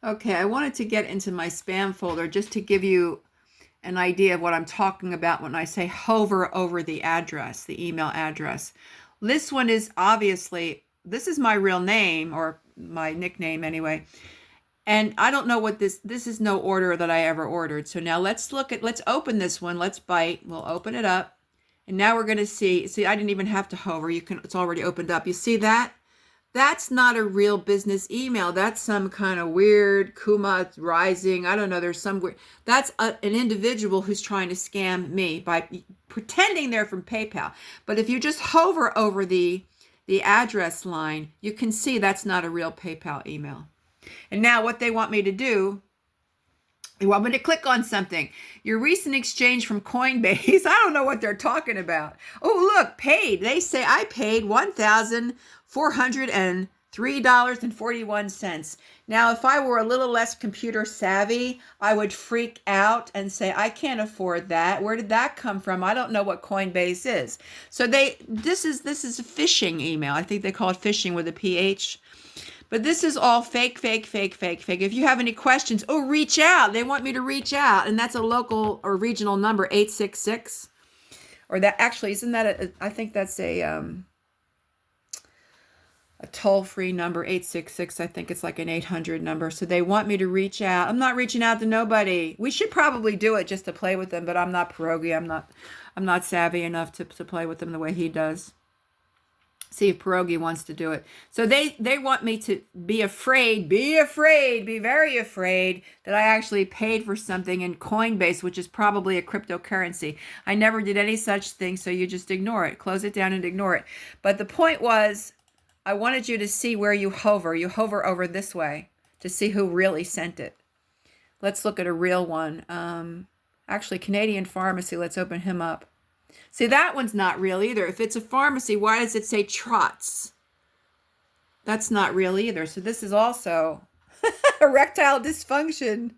Okay, I wanted to get into my spam folder just to give you an idea of what I'm talking about when I say hover over the address, the email address. This one is obviously, this is my real name or my nickname anyway. And I don't know what this is no order that I ever ordered. So now let's open this one. Let's bite. We'll open it up. And now we're going to see, I didn't even have to hover. It's already opened up. You see that? That's not a real business email. That's some kind of weird Kuma rising. I don't know. There's some weird. That's an individual who's trying to scam me by pretending they're from PayPal. But if you just hover over the address line, you can see that's not a real PayPal email. And now what they want me to do, they want me to click on something. Your recent exchange from Coinbase. I don't know what they're talking about. Oh, look, paid. They say I paid $1,403.41. Now, if I were a little less computer savvy, I would freak out and say, I can't afford that. Where did that come from? I don't know what Coinbase is. So this is a phishing email. I think they call it phishing with a PH. But this is all fake, fake, fake, fake, fake. If you have any questions, reach out. They want me to reach out. And that's a local or regional number, 866. Or that actually, isn't that I think that's a toll-free number, 866. I think it's like an 800 number. So they want me to reach out. I'm not reaching out to nobody. We should probably do it just to play with them, but I'm not pierogi. I'm not savvy enough to play with them the way he does. See if Pierogi wants to do it. So they want me to be afraid, be very afraid that I actually paid for something in Coinbase, which is probably a cryptocurrency. I never did any such thing, so you just ignore it. Close it down and ignore it. But the point was, I wanted you to see where you hover. You hover over this way to see who really sent it. Let's look at a real one. Actually, Canadian Pharmacy, let's open him up. See, that one's not real either. If it's a pharmacy, why does it say Trots? That's not real either. So this is also erectile dysfunction.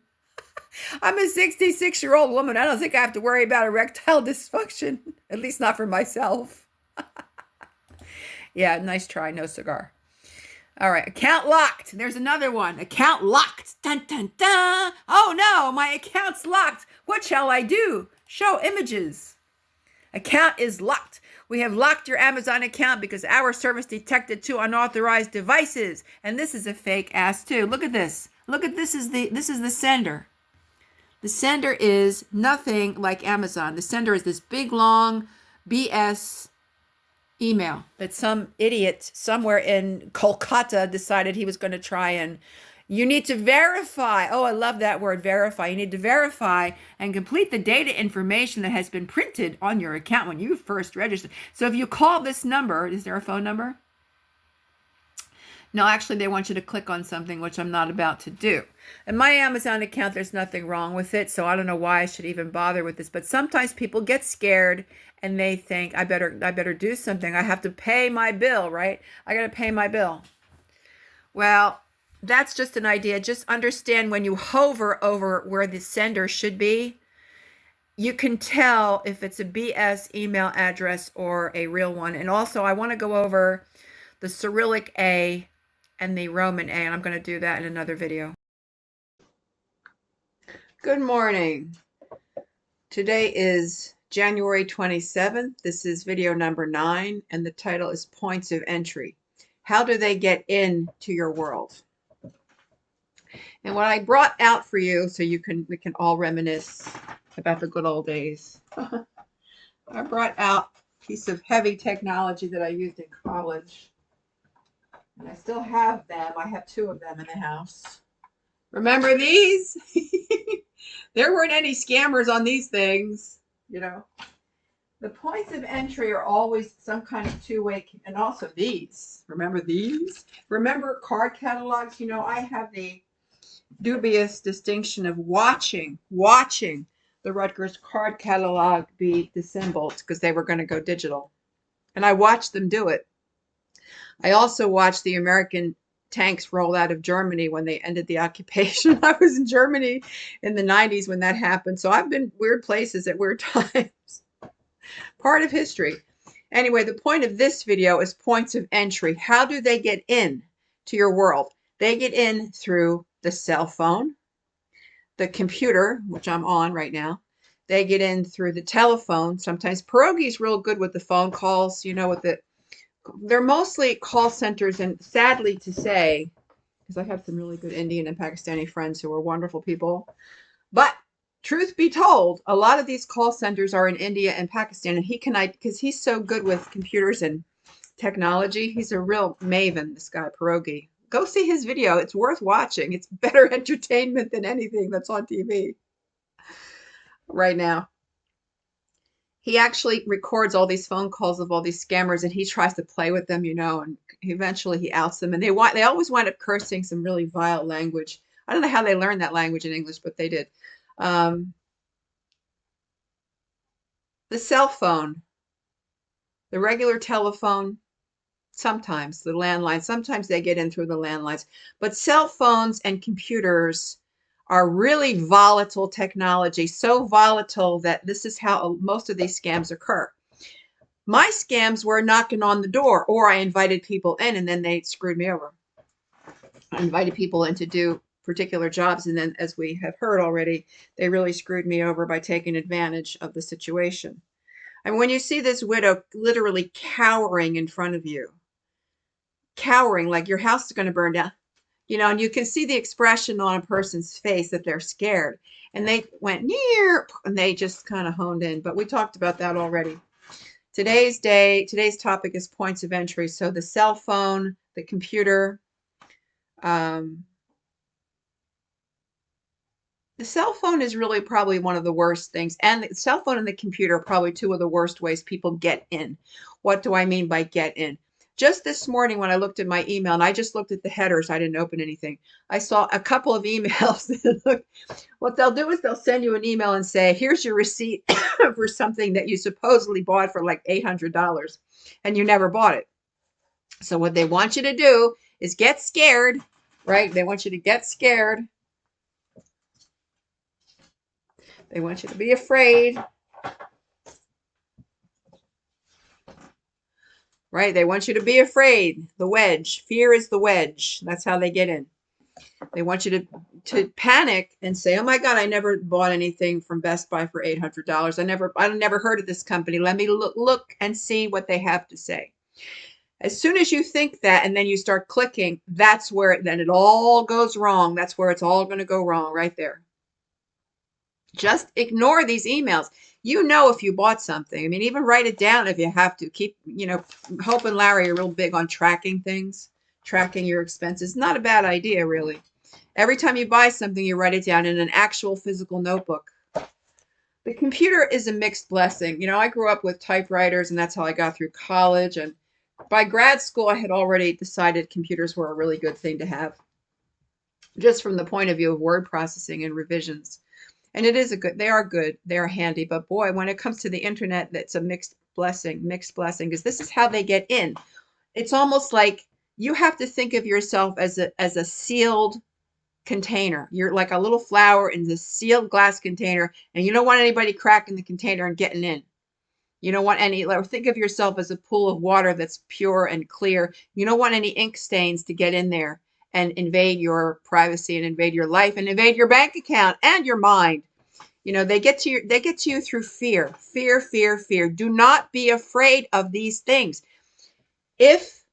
I'm a 66-year-old woman. I don't think I have to worry about erectile dysfunction, at least not for myself. Yeah, nice try. No cigar. All right, account locked. There's another one. Account locked. Dun, dun, dun. Oh no, my account's locked. What shall I do? Show images. Account is locked. We have locked your Amazon account because our service detected 2 unauthorized devices. And this is a fake ass too. Look at this. Look at this is the sender. The sender is nothing like Amazon. The sender is this big long BS email that some idiot somewhere in Kolkata decided he was going to try and you need to verify. Oh, I love that word, verify. You need to verify and complete the data information that has been printed on your account when you first registered. So if you call this number, is there a phone number? No, actually, they want you to click on something, which I'm not about to do. In my Amazon account, there's nothing wrong with it, so I don't know why I should even bother with this. But sometimes people get scared and they think, I better do something. I have to pay my bill, right? I got to pay my bill. Well, that's just an idea. Just understand when you hover over where the sender should be, you can tell if it's a BS email address or a real one. And also, I want to go over the Cyrillic A and the Roman A, and I'm going to do that in another video. Good morning. Today is January 27th. This is video number 9, and the title is Points of Entry. How do they get into your world? And what I brought out for you, so we can all reminisce about the good old days. I brought out a piece of heavy technology that I used in college. And I still have them. I have 2 of them in the house. Remember these? There weren't any scammers on these things, you know. The points of entry are always some kind of 2-way, and also these. Remember these? Remember card catalogs? You know, I have the dubious distinction of watching the Rutgers card catalog be disassembled because they were going to go digital. And I watched them do it. I also watched the American tanks roll out of Germany when they ended the occupation. I was in Germany in the 90s when that happened. So I've been weird places at weird times. Part of history. Anyway, the point of this video is points of entry. How do they get in to your world? They get in through the cell phone, the computer, which I'm on right now. They get in through the telephone. Sometimes Pierogi's real good with the phone calls, you know, they're mostly call centers, and sadly to say, because I have some really good Indian and Pakistani friends who are wonderful people, but truth be told, a lot of these call centers are in India and Pakistan, and because he's so good with computers and technology. He's a real maven, this guy, Pierogi. Go see his video. It's worth watching. It's better entertainment than anything that's on TV right now. He actually records all these phone calls of all these scammers, and he tries to play with them, you know, and eventually he outs them. And they always wind up cursing some really vile language. I don't know how they learned that language in English, but they did. Um, the cell phone, the regular telephone, sometimes the landline, sometimes they get in through the landlines, but cell phones and computers are really volatile technology, so volatile that this is how most of these scams occur. My scams were knocking on the door, or I invited people in and then they screwed me over. I invited people in to do particular jobs, and then, as we have heard already, they really screwed me over by taking advantage of the situation. And when you see this widow literally cowering in front of you, cowering like your house is going to burn down, you know, and you can see the expression on a person's face that they're scared. And they went near, and they just kind of honed in. But we talked about that already. Today's topic is points of entry. So the cell phone, the computer, the cell phone is really probably one of the worst things. And the cell phone and the computer are probably two of the worst ways people get in. What do I mean by get in? Just this morning when I looked at my email, and I just looked at the headers, I didn't open anything. I saw a couple of emails. What they'll do is they'll send you an email and say, here's your receipt for something that you supposedly bought for like $800 and you never bought it. So what they want you to do is get scared, right? They want you to get scared. They want you to be afraid. Right? They want you to be afraid. The wedge. Fear is the wedge. That's how they get in. They want you to panic and say, oh my God, I never bought anything from Best Buy for $800. I never heard of this company. Let me look and see what they have to say. As soon as you think that, and then you start clicking, that's where then it all goes wrong. That's where it's all going to go wrong right there. Just ignore these emails. You know if you bought something. I mean, even write it down if you have to. Keep, you know, Hope and Larry are real big on tracking things, tracking your expenses. Not a bad idea, really. Every time you buy something, you write it down in an actual physical notebook. The computer is a mixed blessing. You know, I grew up with typewriters, and that's how I got through college. And by grad school, I had already decided computers were a really good thing to have, just from the point of view of word processing and revisions. And it is they are good, they are handy, but boy, when it comes to the internet, that's a mixed blessing, because this is how they get in. It's almost like you have to think of yourself as a sealed container. You're like a little flower in this sealed glass container, and you don't want anybody cracking the container and getting in. You don't want any, think of yourself as a pool of water that's pure and clear. You don't want any ink stains to get in there and invade your privacy and invade your life and invade your bank account and your mind. You know, they get to you through fear. Fear, fear, fear. Do not be afraid of these things. If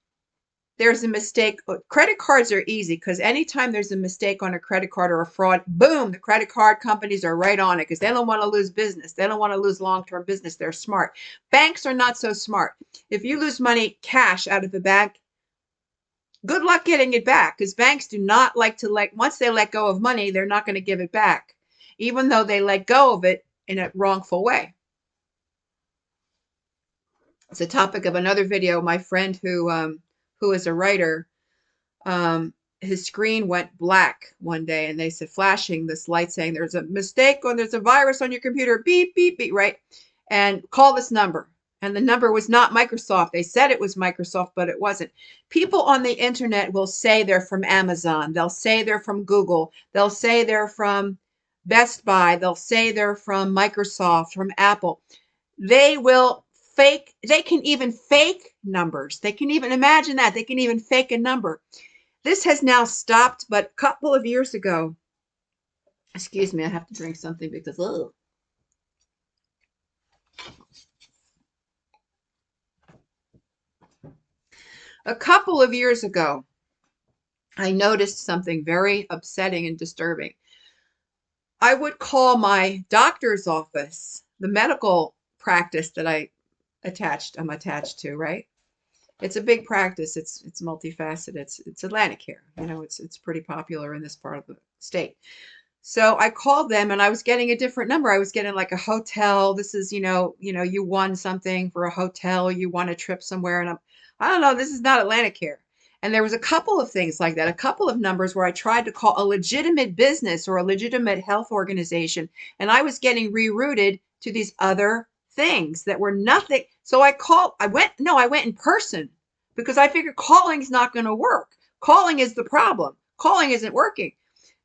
there's a mistake, credit cards are easy because anytime there's a mistake on a credit card or a fraud, boom, the credit card companies are right on it because they don't want to lose business. They don't want to lose long-term business. They're smart. Banks are not so smart. If you lose money cash out of the bank, good luck getting it back because banks do not like to once they let go of money, they're not going to give it back, even though they let go of it in a wrongful way. It's a topic of another video. My friend who is a writer, his screen went black one day, and they said, flashing this light saying there's a mistake or there's a virus on your computer, beep, beep, beep, right? And call this number. And the number was not Microsoft. They said it was Microsoft, but it wasn't. People on the internet will say they're from Amazon. They'll say they're from Google. They'll say they're from Best Buy. They'll say they're from Microsoft, from Apple. They will fake. They can even fake numbers. They can even imagine that. They can even fake a number. This has now stopped, but a couple of years ago, excuse me, I have to drink something because, ugh. A couple of years ago, I noticed something very upsetting and disturbing. I would call my doctor's office, the medical practice that I'm attached to, right? It's a big practice. It's multifaceted. It's Atlantic here. You know, it's pretty popular in this part of the state. So I called them and I was getting a different number. I was getting like a hotel. This is, you won something for a hotel, you won a trip somewhere. And I don't know, this is not Atlantic here. And there was a couple of things like that, a couple of numbers where I tried to call a legitimate business or a legitimate health organization, and I was getting rerouted to these other things that were nothing. So I went in person because I figured calling's not going to work. Calling is the problem. Calling isn't working.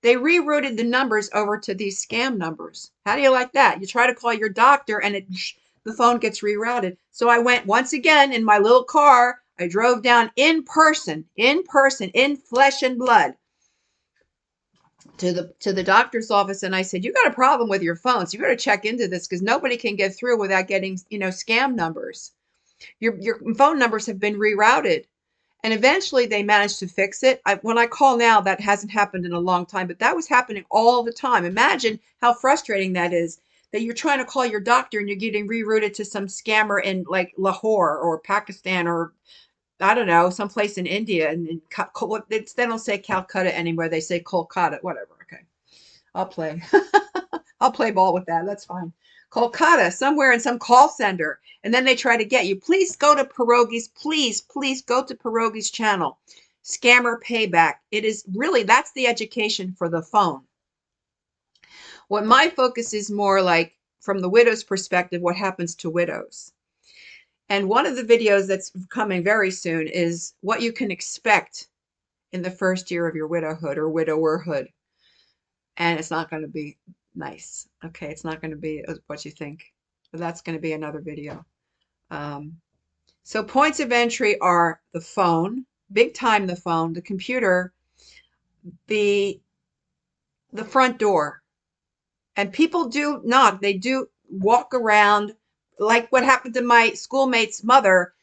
They rerouted the numbers over to these scam numbers. How do you like that? You try to call your doctor and the phone gets rerouted. So I went once again in my little car. I drove down in person, in flesh and blood to the doctor's office, and I said, "You got a problem with your phones. You got to check into this because nobody can get through without getting, scam numbers. Your phone numbers have been rerouted." And eventually they managed to fix it. When I call now, that hasn't happened in a long time, but that was happening all the time. Imagine how frustrating that is, that you're trying to call your doctor and you're getting rerouted to some scammer in like Lahore or Pakistan or I don't know, someplace in India. And they don't say Calcutta anymore. They say Kolkata, whatever. Okay. I'll play. I'll play ball with that. That's fine. Kolkata, somewhere in some call center. And then they try to get you. Please go to Pierogi's. Please go to Pierogi's channel. Scammer payback. It is really, that's the education for the phone. What my focus is more like from the widow's perspective, what happens to widows. And one of the videos that's coming very soon is what you can expect in the first year of your widowhood or widowerhood. And it's not going to be nice. Okay, it's not going to be what you think. But that's going to be another video. So points of entry are the phone, big time the phone, the computer, the front door. And people do knock. They do walk around like what happened to my schoolmate's mother.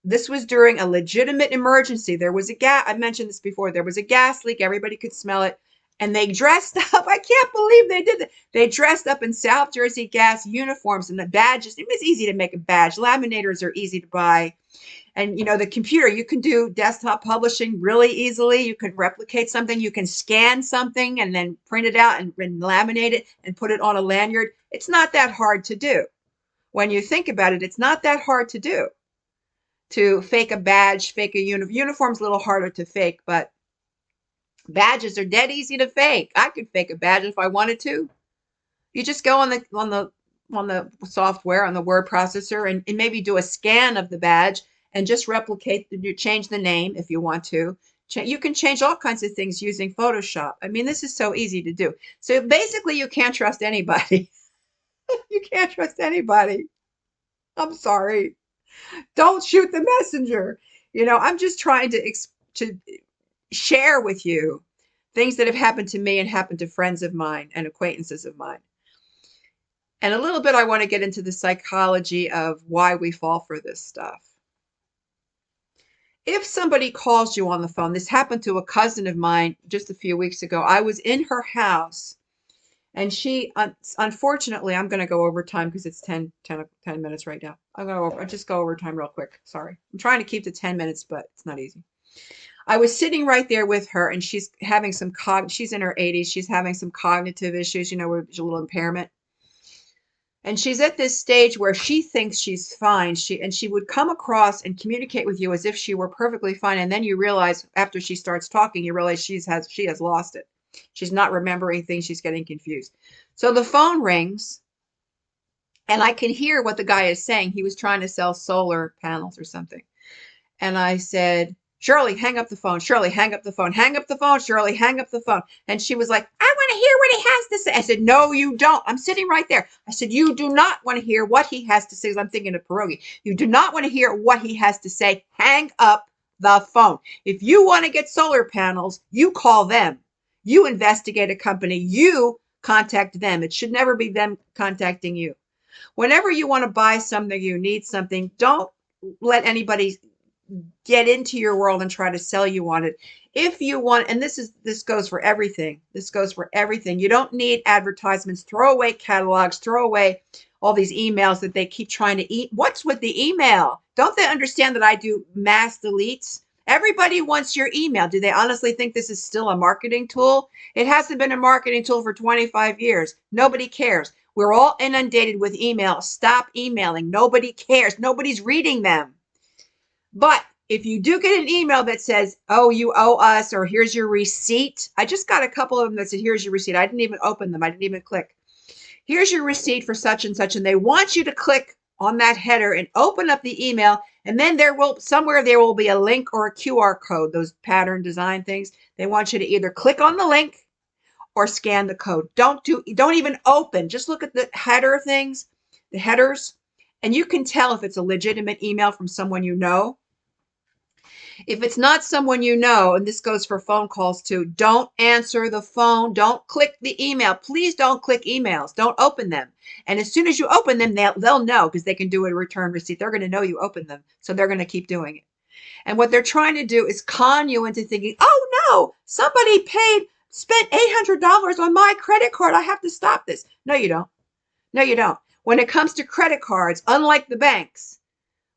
This was during a legitimate emergency. There was a gas, I mentioned this before, there was a gas leak. Everybody could smell it. And they dressed up. I can't believe they did that. They dressed up in South Jersey Gas uniforms and the badges. It was easy to make a badge. Laminators are easy to buy. And, the computer, you can do desktop publishing really easily. You can replicate something. You can scan something and then print it out and laminate it and put it on a lanyard. It's not that hard to do. When you think about it, it's not that hard to do. To fake a badge, fake a uniform's a little harder to fake, but badges are dead easy to fake. I could fake a badge if I wanted to. You just go on the software, on the word processor, and maybe do a scan of the badge and just replicate, you change the name if you want to. You can change all kinds of things using Photoshop. I mean, this is so easy to do. So basically, you can't trust anybody. You can't trust anybody. I'm sorry. Don't shoot the messenger. I'm just trying to share with you things that have happened to me and happened to friends of mine and acquaintances of mine. And a little bit, I want to get into the psychology of why we fall for this stuff. If somebody calls you on the phone, this happened to a cousin of mine just a few weeks ago. I was in her house and she, unfortunately, I'm going to go over time because it's 10 minutes right now. I'll just go over time real quick. Sorry. I'm trying to keep to 10 minutes, but it's not easy. I was sitting right there with her and she's having she's in her 80s. She's having some cognitive issues, with a little impairment. And she's at this stage where she thinks she's fine. She would come across and communicate with you as if she were perfectly fine. And then you realize after she starts talking, you realize she has lost it. She's not remembering things. She's getting confused. So the phone rings and I can hear what the guy is saying. He was trying to sell solar panels or something. And I said, "Shirley, hang up the phone. Shirley, hang up the phone. Hang up the phone. Shirley, hang up the phone." And she was like, "I want to hear what he has to say." I said, "No, you don't." I'm sitting right there. I said, "You do not want to hear what he has to say." I'm thinking of pierogi. "You do not want to hear what he has to say. Hang up the phone. If you want to get solar panels, you call them. You investigate a company. You contact them. It should never be them contacting you. Whenever you want to buy something, you need something, don't let anybody get into your world and try to sell you on it. If you want, and this goes for everything. This goes for everything. You don't need advertisements. Throw away catalogs. Throw away all these emails that they keep trying to eat. What's with the email? Don't they understand that I do mass deletes? Everybody wants your email. Do they honestly think this is still a marketing tool? It hasn't been a marketing tool for 25 years. Nobody cares. We're all inundated with email. Stop emailing. Nobody cares. Nobody's reading them. But if you do get an email that says, oh, you owe us, or here's your receipt. I just got a couple of them that said, here's your receipt. I didn't even open them. I didn't even click. Here's your receipt for such and such. And they want you to click on that header and open up the email. And then somewhere there will be a link or a QR code, those pattern design things. They want you to either click on the link or scan the code. Don't even open. Just look at the header things, the headers, and you can tell if it's a legitimate email from someone you know. If it's not someone you know, and this goes for phone calls too, don't answer the phone. Don't click the email. Please don't click emails. Don't open them. And as soon as you open them, they'll know, because they can do a return receipt. They're going to know you opened them. So they're going to keep doing it. And what they're trying to do is con you into thinking, oh no, somebody spent $800 on my credit card. I have to stop this. No, you don't. No, you don't. When it comes to credit cards, unlike the banks,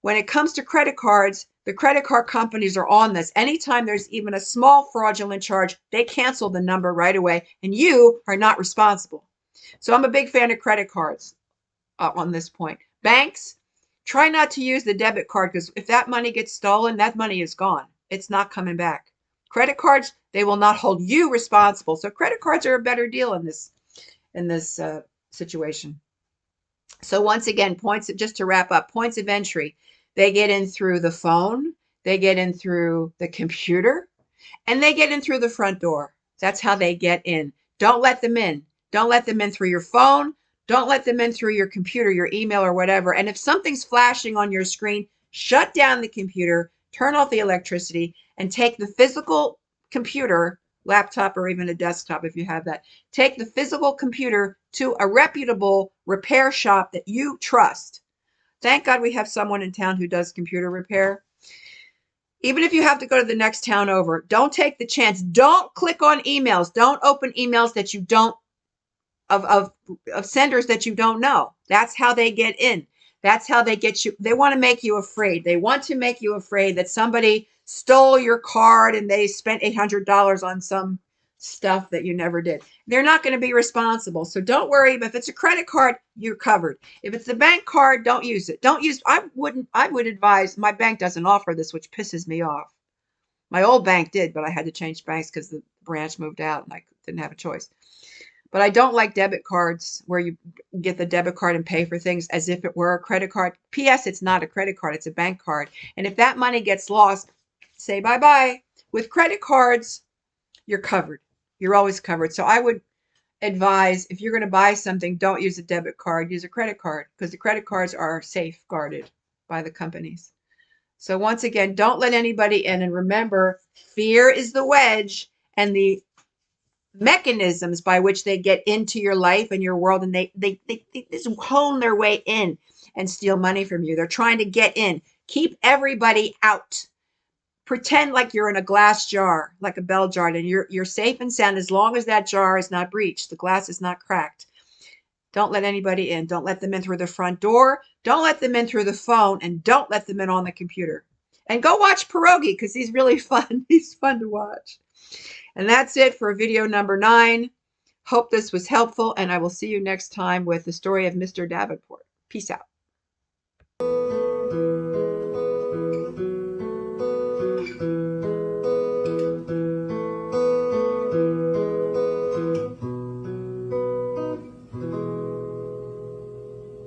when it comes to credit cards, the credit card companies are on this. Anytime there's even a small fraudulent charge, they cancel the number right away, and you are not responsible. So I'm a big fan of credit cards on this point. Banks, try not to use the debit card, because if that money gets stolen, that money is gone. It's not coming back. Credit cards, they will not hold you responsible. So credit cards are a better deal in this situation. So once again, just to wrap up, points of entry. They get in through the phone, they get in through the computer, and they get in through the front door. That's how they get in. Don't let them in. Don't let them in through your phone. Don't let them in through your computer, your email, or whatever. And if something's flashing on your screen, shut down the computer, turn off the electricity, and take the physical computer, laptop, or even a desktop if you have that. Take the physical computer to a reputable repair shop that you trust. Thank God we have someone in town who does computer repair. Even if you have to go to the next town over, don't take the chance. Don't click on emails. Don't open emails that you don't, of senders that you don't know. That's how they get in. That's how they get you. They want to make you afraid. They want to make you afraid that somebody stole your card and they spent $800 on some stuff that you never did. They're not going to be responsible. So don't worry. But if it's a credit card, you're covered. If it's the bank card, don't use it. I would advise, my bank doesn't offer this, which pisses me off. My old bank did, but I had to change banks because the branch moved out and I didn't have a choice. But I don't like debit cards where you get the debit card and pay for things as if it were a credit card. P.S. It's not a credit card. It's a bank card. And if that money gets lost, say bye-bye. With credit cards, you're covered. You're always covered. So I would advise, if you're going to buy something, don't use a debit card. Use a credit card, because the credit cards are safeguarded by the companies. So once again, don't let anybody in. And remember, fear is the wedge, and the mechanisms by which they get into your life and your world, and they just hone their way in and steal money from you. They're trying to get in. Keep everybody out. Pretend like you're in a glass jar, like a bell jar, and you're safe and sound as long as that jar is not breached, the glass is not cracked. Don't let anybody in. Don't let them in through the front door. Don't let them in through the phone, and don't let them in on the computer. And go watch Pierogi, because he's really fun. He's fun to watch. And that's it for video number 9. Hope this was helpful, and I will see you next time with the story of Mr. Davenport. Peace out.